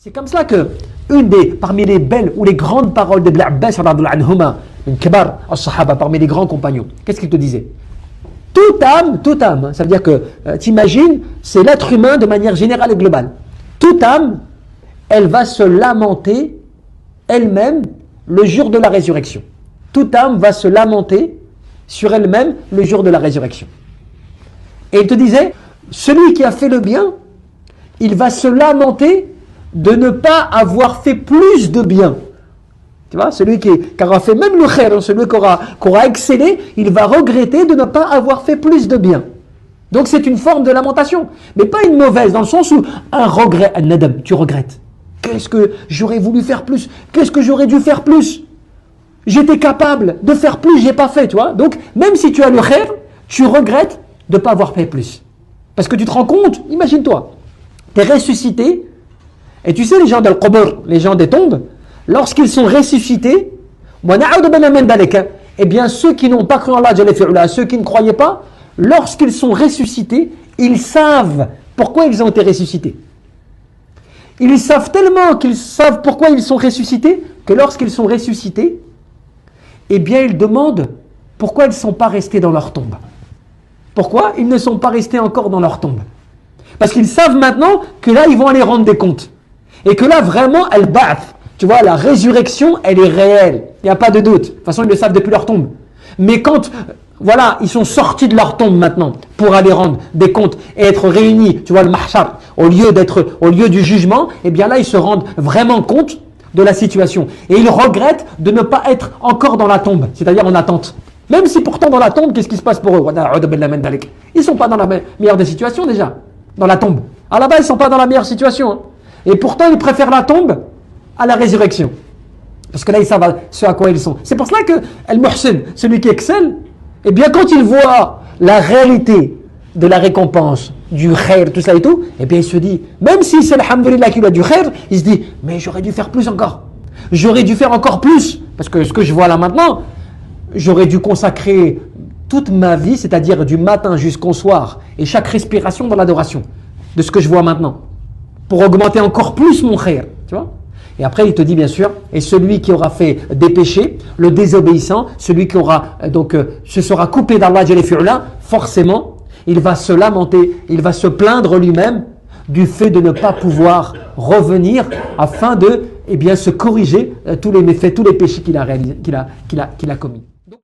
C'est comme cela que parmi les belles ou les grandes paroles d'Ibn Abbas, parmi les grands compagnons, qu'est-ce qu'il te disait? Toute âme, ça veut dire que, t'imagines, c'est l'être humain de manière générale et globale. Toute âme, elle va se lamenter elle-même le jour de la résurrection. Toute âme va se lamenter sur elle-même le jour de la résurrection. Et il te disait, celui qui a fait le bien, il va se lamenter de ne pas avoir fait plus de bien. Tu vois, celui qui aura fait même le khair, celui qui aura excellé, il va regretter de ne pas avoir fait plus de bien. Donc c'est une forme de lamentation, mais pas une mauvaise, dans le sens où un regret, un nadam, tu regrettes. Qu'est-ce que j'aurais voulu faire plus? Qu'est-ce que j'aurais dû faire plus? J'étais capable de faire plus, j'ai pas fait, tu vois. Donc même si tu as le khair, tu regrettes de ne pas avoir fait plus. Parce que tu te rends compte, imagine-toi, tu es ressuscité, et tu sais les gens d'Al-Qubur, les gens des tombes, lorsqu'ils sont ressuscités, eh bien ceux qui n'ont pas cru en Allah, ceux qui ne croyaient pas, lorsqu'ils sont ressuscités, ils savent pourquoi ils ont été ressuscités. Ils savent tellement qu'ils savent pourquoi ils sont ressuscités, que lorsqu'ils sont ressuscités, eh bien ils demandent pourquoi ils ne sont pas restés dans leur tombe. Pourquoi ils ne sont pas restés encore dans leur tombe? Parce qu'ils savent maintenant que là ils vont aller rendre des comptes. Et que là vraiment, al-ba'th, tu vois, la résurrection, elle est réelle. Il n'y a pas de doute. De toute façon, ils le savent depuis leur tombe. Mais quand, voilà, ils sont sortis de leur tombe maintenant pour aller rendre des comptes et être réunis, tu vois, le mahshar, au lieu du jugement, eh bien là, ils se rendent vraiment compte de la situation. Et ils regrettent de ne pas être encore dans la tombe, c'est-à-dire en attente. Même si pourtant dans la tombe, qu'est-ce qui se passe pour eux? Ils ne sont pas dans la meilleure des situations déjà, dans la tombe. À la base, ils ne sont pas dans la meilleure situation. Hein. Et pourtant, ils préfèrent la tombe à la résurrection. Parce que là, ils savent ce à quoi ils sont. C'est pour cela que Al-Muhsin, celui qui excelle, eh bien, quand il voit la réalité de la récompense, du khair, tout ça et tout, eh bien, il se dit, même si c'est alhamdoulilah qu'il a du khair, il se dit, mais j'aurais dû faire plus encore. J'aurais dû faire encore plus. Parce que ce que je vois là maintenant, j'aurais dû consacrer toute ma vie, c'est-à-dire du matin jusqu'au soir, et chaque respiration dans l'adoration de ce que je vois maintenant, pour augmenter encore plus mon khair, tu vois. Et après il te dit bien sûr, et celui qui aura fait des péchés, le désobéissant, celui qui aura se sera coupé d'Allah Jalla fi'ula, forcément il va se lamenter, il va se plaindre lui-même du fait de ne pas pouvoir revenir afin de se corriger tous les méfaits, tous les péchés qu'il a commis.